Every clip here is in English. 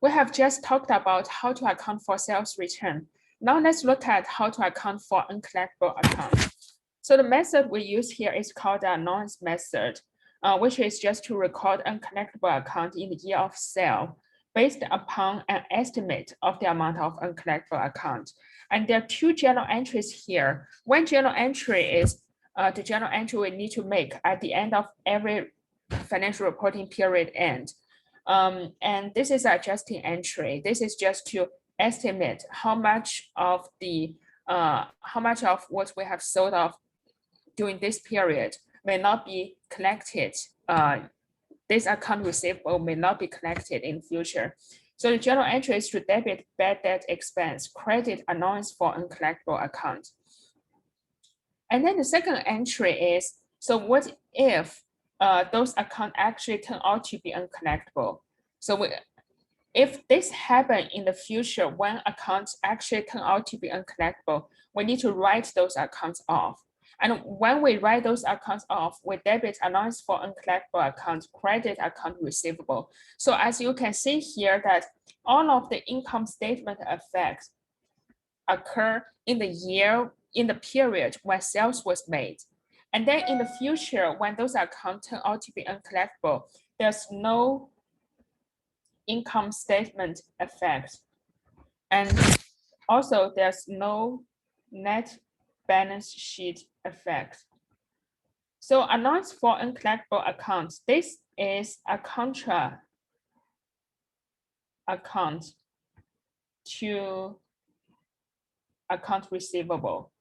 We have just talked about how to account for sales return. Now let's look at how to account for uncollectible account. So the method we use here is called the annoyance method, which is just to record uncollectible account in the year of sale based upon an estimate of the amount of uncollectible account. And there are two journal entries here. One journal entry is the journal entry we need to make at the end of every financial reporting period end. And this is adjusting entry. This is just to estimate how much of what we have sold off during this period may not be collected. This account receivable may not be collected in future. So the journal entry is to debit bad debt expense, credit allowance for uncollectible account. And then the second entry is, so what if those accounts actually turn out to be uncollectible? So if this happens in the future, when accounts actually turn out to be uncollectible, we need to write those accounts off. And when we write those accounts off, we debit allowance for uncollectible accounts, credit account receivable. So as you can see here that all of the income statement effects occur in the period when sales was made. And then in the future, when those accounts turn out to be uncollectible, there's no income statement effect. And also there's no net balance sheet effect. So allowance for uncollectible accounts, this is a contra account to account receivable.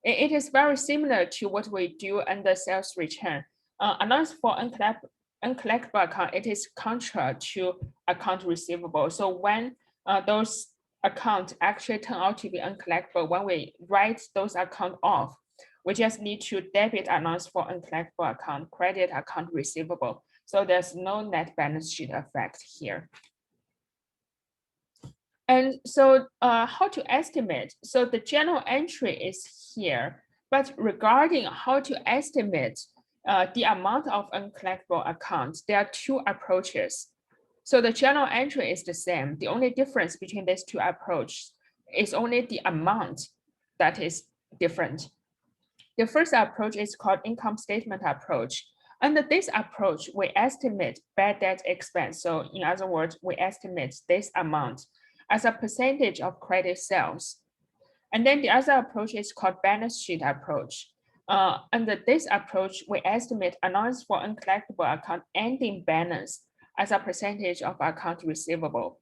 It is very similar to what we do under sales return. Allowance for uncollectible account, it is contra to account receivable. So when those accounts actually turn out to be uncollectible, when we write those accounts off, we just need to debit allowance for uncollectible account, credit account receivable. So there's no net balance sheet effect here. And so how to estimate? So the journal entry is here, but regarding how to estimate the amount of uncollectible accounts, there are two approaches. So the journal entry is the same. The only difference between these two approaches is only the amount that is different. The first approach is called income statement approach. Under this approach, we estimate bad debt expense. So in other words, we estimate this amount as a percentage of credit sales. And then the other approach is called balance sheet approach. Under this approach, we estimate allowance for uncollectible account ending balance as a percentage of account receivable.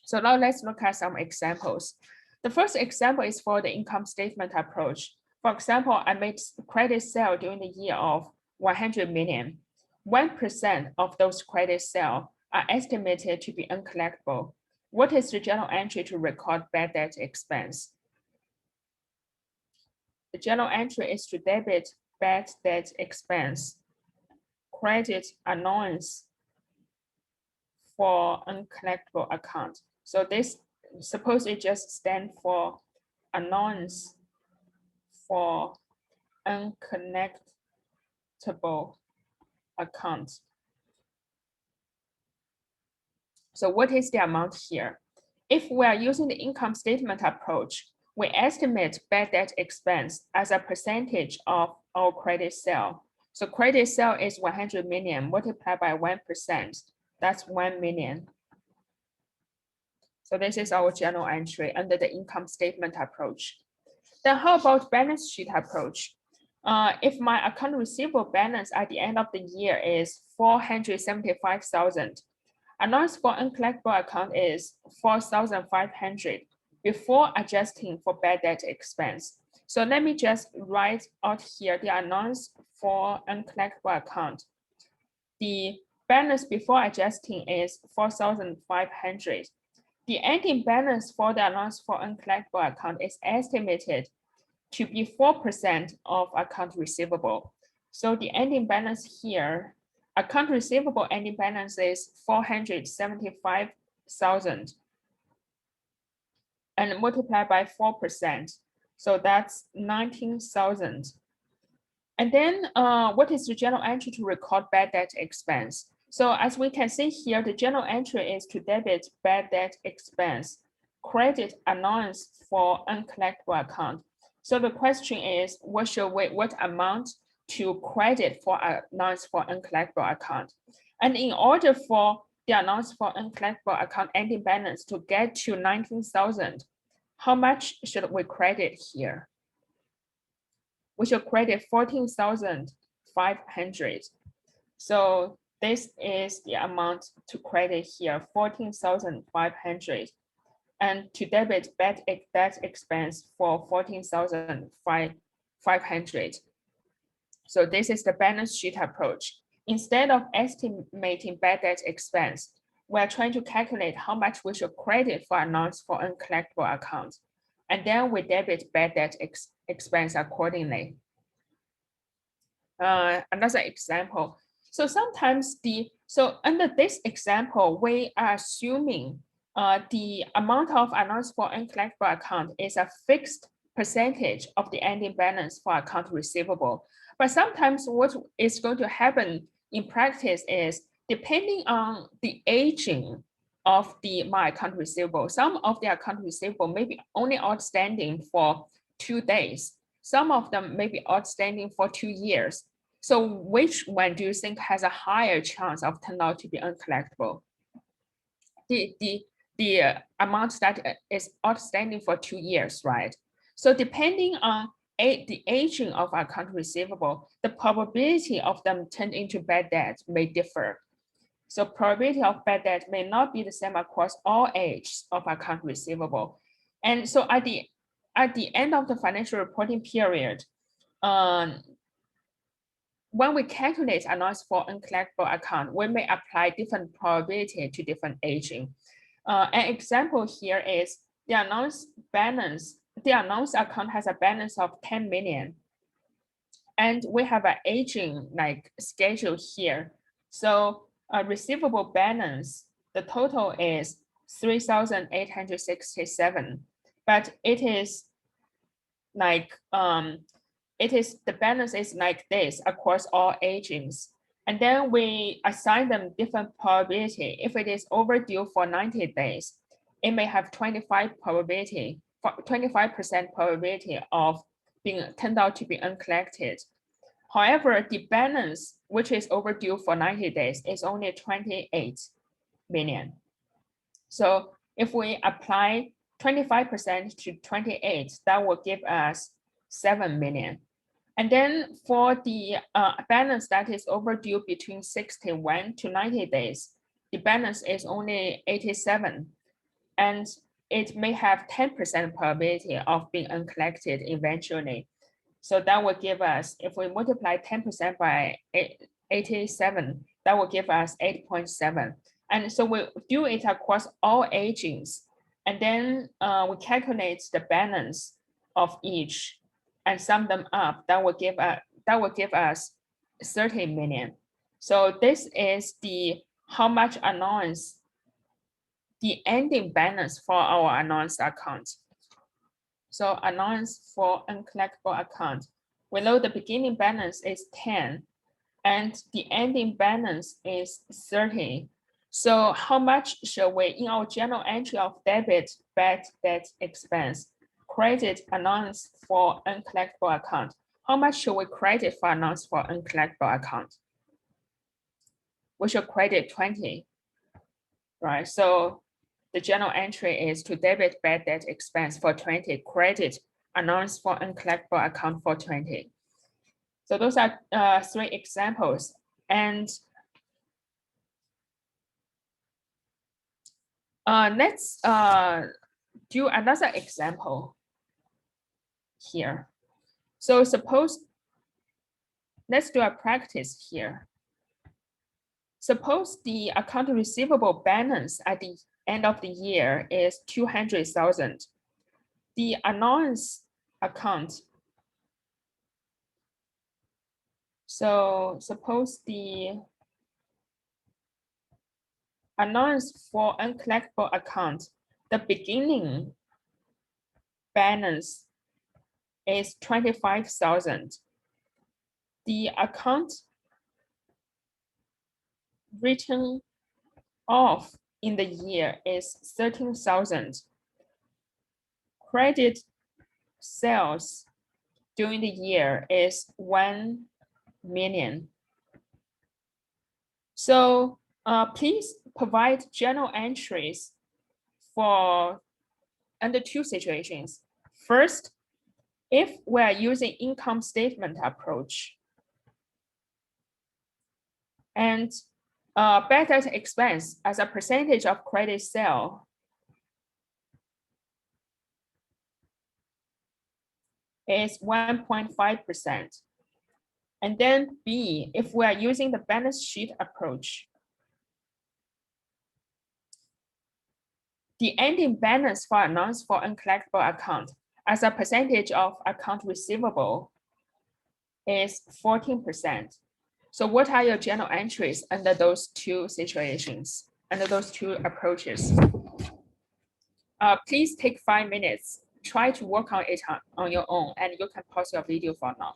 So now let's look at some examples. The first example is for the income statement approach. For example, I made credit sale during the year of 100 million. 1% of those credit sales are estimated to be uncollectible. What is the journal entry to record bad debt expense? The journal entry is to debit bad debt expense, credit allowance for uncollectible account. So this, suppose it just stands for allowance for uncollectible account. So what is the amount here? If we are using the income statement approach, we estimate bad debt expense as a percentage of our credit sale. So credit sale is 100 million multiplied by 1%. That's 1 million. So this is our journal entry under the income statement approach. Then how about balance sheet approach? If my account receivable balance at the end of the year is 475,000, allowance for uncollectible account is 4,500 before adjusting for bad debt expense. So let me just write out here the allowance for uncollectible account. The balance before adjusting is 4,500. The ending balance for the allowance for uncollectible account is estimated to be 4% of account receivable. So the ending balance here, account receivable ending balance is 475,000 and multiply by 4%. So that's 19,000. And then what is the journal entry to record bad debt expense? So as we can see here, the journal entry is to debit bad debt expense, credit allowance for uncollectible account. So the question is, what amount to credit for allowance for uncollectible account? And in order for the allowance for uncollectible account ending balance to get to 19,000, how much should we credit here? We should credit 14,500. So this is the amount to credit here, 14,500, and to debit bad debt expense for 14,500. So this is the balance sheet approach. Instead of estimating bad debt expense, we're trying to calculate how much we should credit for allowance for uncollectible accounts, and then we debit bad debt expense accordingly. Another example. So sometimes under this example, we are assuming the amount of allowance for uncollectible account is a fixed percentage of the ending balance for account receivable. But sometimes what is going to happen in practice is, depending on the aging of my account receivable, some of the account receivable may be only outstanding for 2 days. Some of them may be outstanding for 2 years. So which one do you think has a higher chance of turning out to be uncollectible? The amount that is outstanding for 2 years, right? So depending on the aging of account receivable, the probability of them turning into bad debt may differ. So probability of bad debt may not be the same across all ages of account receivable. And so at the end of the financial reporting period, when we calculate allowance for uncollectible account, we may apply different probability to different aging. An example here is the allowance balance. The allowance account has a balance of 10 million. And we have an aging schedule here. So a receivable balance, the total is 3,867, but it is the balance is like this across all agings. And then we assign them different probability. If it is overdue for 90 days, it may have 25% probability of being turned out to be uncollected. However, the balance, which is overdue for 90 days, is only 28 million. So if we apply 25% to 28, that will give us 7 million. And then for the balance that is overdue between 61 to 90 days, the balance is only 87. And it may have 10% probability of being uncollected eventually. So that will give us, if we multiply 10% by 87, that will give us 8.7. And so we do it across all agings. And then we calculate the balance of each and sum them up. That will give us 30 million. So this is how much allowance, the ending balance for our allowance account. So allowance for uncollectible account. We know the beginning balance is 10 and the ending balance is 30. So how much should we, in our journal entry of debit bad debt expense, credit allowance for uncollectible account? How much should we credit for allowance for uncollectible account? We should credit 20, right? So the journal entry is to debit bad debt expense for 20, credit allowance for uncollectible account for 20. So those are 3 examples. And let's do another example here. So let's do a practice here. Suppose the account receivable balance at the end of the year is 200,000. The allowance account, so suppose the allowance for uncollectible account, the beginning balance is 25,000. The account written off in the year is 13,000. Credit sales during the year is 1 million. So please provide journal entries for under two situations. First, if we are using income statement approach, and bad debt expense as a percentage of credit sale is 1.5%. And then B, if we are using the balance sheet approach, the ending balance for announced for uncollectible account as a percentage of account receivable is 14%. So what are your journal entries under those two situations, under those two approaches? Please take 5 minutes. Try to work on it on your own, and you can pause your video for now.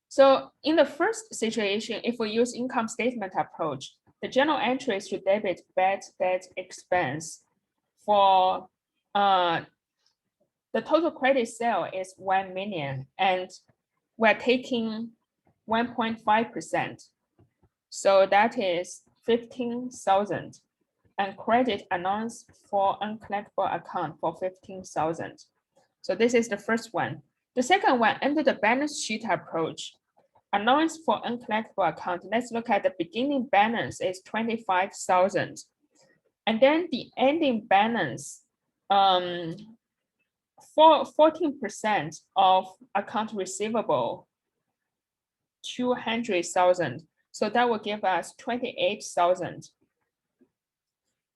So in the first situation, if we use income statement approach, the journal entries to debit bad debt expense for the total credit sale is 1 million, and we're taking 1.5%. So that is 15,000, and credit announced for uncollectible account for 15,000. So this is the first one. The second one, under the balance sheet approach, allowance for uncollectible account, let's look at the beginning balance is 25,000. And then the ending balance, for 14% of account receivable, 200,000. So that will give us 28,000.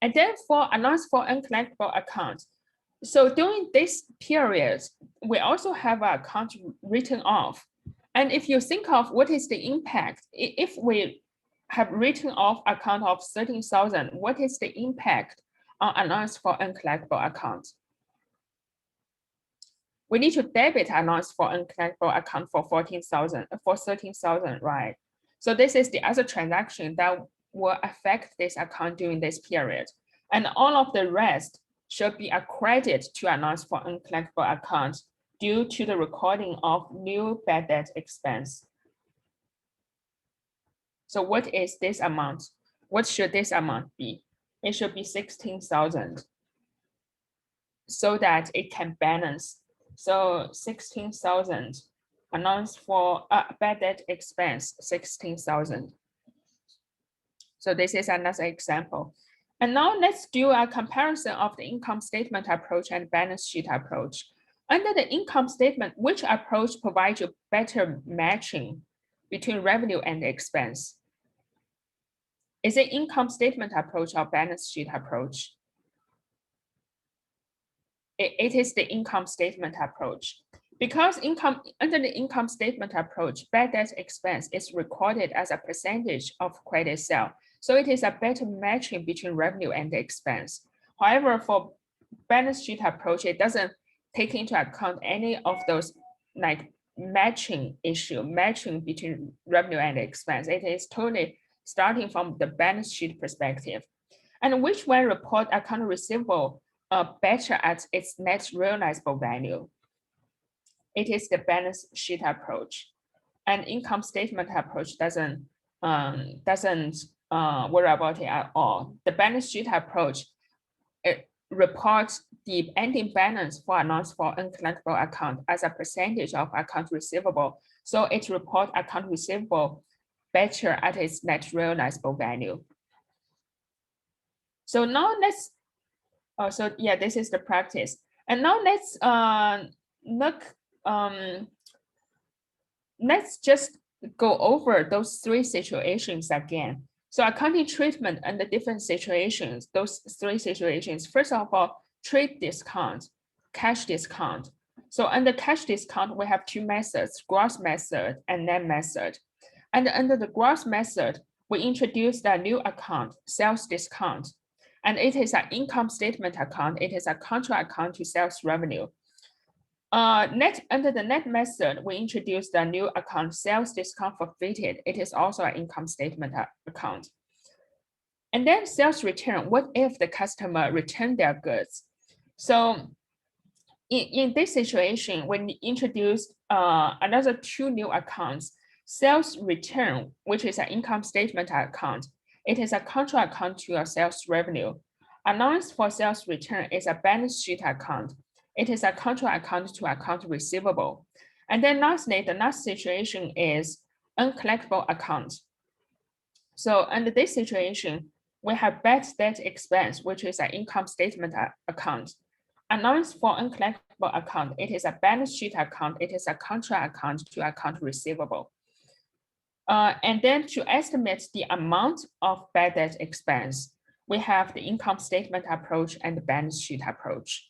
And then for allowance for uncollectible account, so during this period, we also have an account written off. And if you think of what is the impact, if we have written off account of 13,000, what is the impact on allowance for uncollectible account? We need to debit allowance for uncollectible account for 13,000, right? So this is the other transaction that will affect this account during this period. And all of the rest should be a credit to allowance for uncollectible account due to the recording of new bad debt expense. So what is this amount? What should this amount be? It should be 16,000 so that it can balance. So 16,000 allowance for bad debt expense, 16,000. So this is another example. And now let's do a comparison of the income statement approach and balance sheet approach. Under the income statement, which approach provides you better matching between revenue and expense? Is it income statement approach or balance sheet approach? It is the income statement approach. Because under the income statement approach, bad debt expense is recorded as a percentage of credit sale. So it is a better matching between revenue and expense. However, for balance sheet approach, it doesn't take into account any of those like matching between revenue and expense. It is totally starting from the balance sheet perspective. And which one report account receivable better at its net realizable value? It is the balance sheet approach, and income statement approach doesn't worry about it at all. The balance sheet approach, it reports the ending balance for allowance for uncollectible account as a percentage of account receivable. So it reports account receivable better at its net realizable value. So now let's, so yeah, this is the practice. And now let's let's just go over those three situations again. So accounting treatment under different situations, those three situations. First of all, trade discount, cash discount. So under cash discount, we have two methods, gross method and net method. And under the gross method, we introduced a new account, sales discount. And it is an income statement account. It is a contra account to sales revenue. Under the net method, we introduced the new account, sales discount forfeited. It is also an income statement account. And then sales return. What if the customer returned their goods? So in this situation, when we introduced another two new accounts, sales return, which is an income statement account, it is a control account to your sales revenue. Allowance for sales return is a balance sheet account. It is a control account to account receivable. And then lastly, the last situation is uncollectible account. So under this situation, we have bad debt expense, which is an income statement account. Allowance for uncollectible account, it is a balance sheet account. It is a control account to account receivable. And then to estimate the amount of bad debt expense, we have the income statement approach and the balance sheet approach.